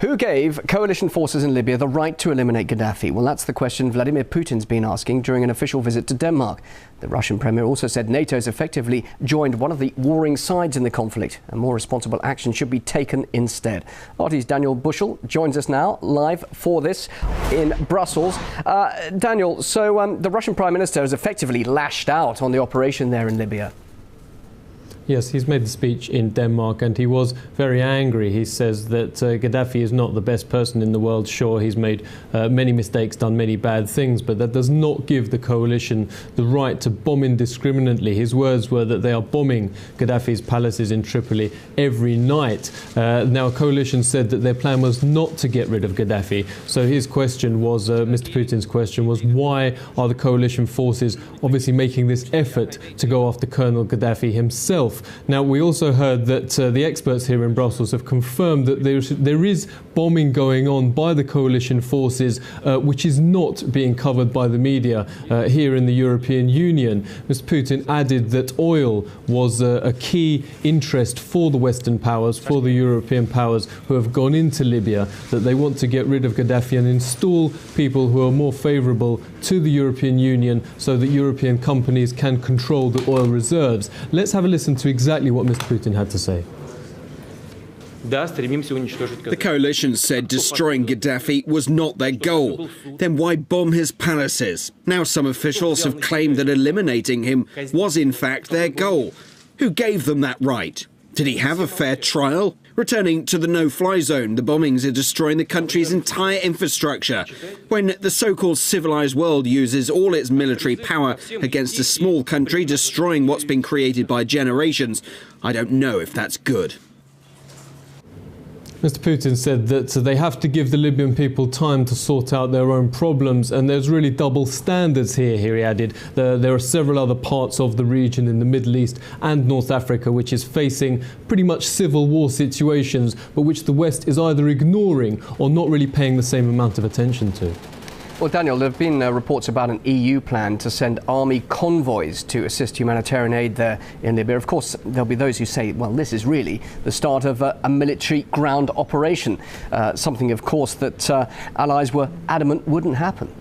Who gave coalition forces in Libya the right to eliminate Gaddafi? Well, that's the question Vladimir Putin's been asking during an official visit to Denmark. The Russian premier also said NATO has effectively joined one of the warring sides in the conflict, and more responsible action should be taken instead. RT's Daniel Bushell joins us now live for this in Brussels. Daniel, so the Russian Prime Minister has effectively lashed out on the operation there in Libya. Yes, he's made the speech in Denmark and he was very angry. He says that Gaddafi is not the best person in the world. Sure, he's made many mistakes, done many bad things, but that does not give the coalition the right to bomb indiscriminately. His words were that they are bombing Gaddafi's palaces in Tripoli every night. Now, a coalition said that their plan was not to get rid of Gaddafi. So his question was, Mr. Putin's question was, why are the coalition forces obviously making this effort to go after Colonel Gaddafi himself? Now, we also heard that the experts here in Brussels have confirmed that there is bombing going on by the coalition forces, which is not being covered by the media here in the European Union. Mr. Putin added that oil was a key interest for the Western powers, for the European powers who have gone into Libya, that they want to get rid of Gaddafi and install people who are more favourable to the European Union so that European companies can control the oil reserves. Let's have a listen to exactly what Mr. Putin had to say. The coalition said destroying Gaddafi was not their goal. Then why bomb his palaces? Now some officials have claimed that eliminating him was in fact their goal. Who gave them that right? Did he have a fair trial? Returning to the no-fly zone, the bombings are destroying the country's entire infrastructure. When the so-called civilized world uses all its military power against a small country destroying what's been created by generations, I don't know if that's good. Mr. Putin said that they have to give the Libyan people time to sort out their own problems, and there's really double standards here, he added. There are several other parts of the region in the Middle East and North Africa which is facing pretty much civil war situations, but which the West is either ignoring or not really paying the same amount of attention to. Well, Daniel, there have been reports about an EU plan to send army convoys to assist humanitarian aid there in Libya. Of course, there'll be those who say, well, this is really the start of a military ground operation, something, of course, that allies were adamant wouldn't happen.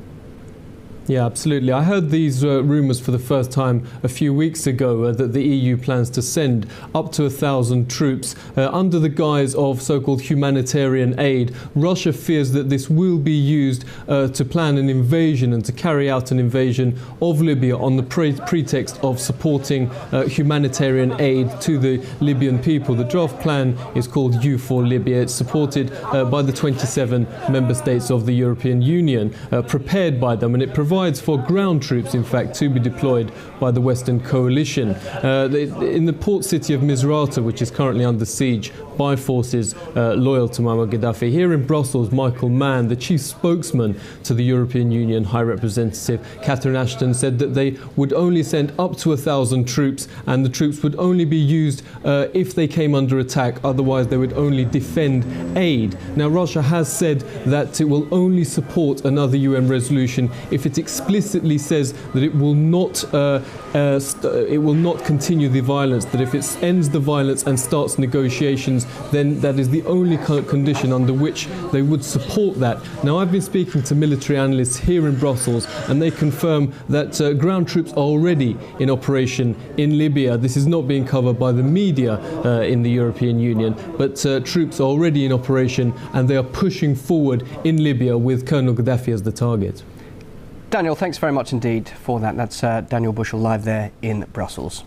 Yeah, absolutely. I heard these rumours for the first time a few weeks ago that the EU plans to send up to 1,000 troops under the guise of so-called humanitarian aid. Russia fears that this will be used to plan an invasion and to carry out an invasion of Libya on the pretext of supporting humanitarian aid to the Libyan people. The draft plan is called U4Libya. It's supported by the 27 member states of the European Union, prepared by them, and it provides for ground troops, in fact, to be deployed by the Western coalition. In the port city of Misrata, which is currently under siege by forces loyal to Muammar Gaddafi. Here in Brussels, Michael Mann, the chief spokesman to the European Union High Representative Catherine Ashton, said that they would only send up to 1,000 troops, and the troops would only be used if they came under attack. Otherwise, they would only defend aid. Now, Russia has said that it will only support another UN resolution if it explicitly says that it will not continue the violence, that if it ends the violence and starts negotiations, then that is the only condition under which they would support that. Now, I've been speaking to military analysts here in Brussels, and they confirm that ground troops are already in operation in Libya. This is not being covered by the media in the European Union, but troops are already in operation, and they are pushing forward in Libya with Colonel Gaddafi as the target. Daniel, thanks very much indeed for that. That's Daniel Bushell live there in Brussels.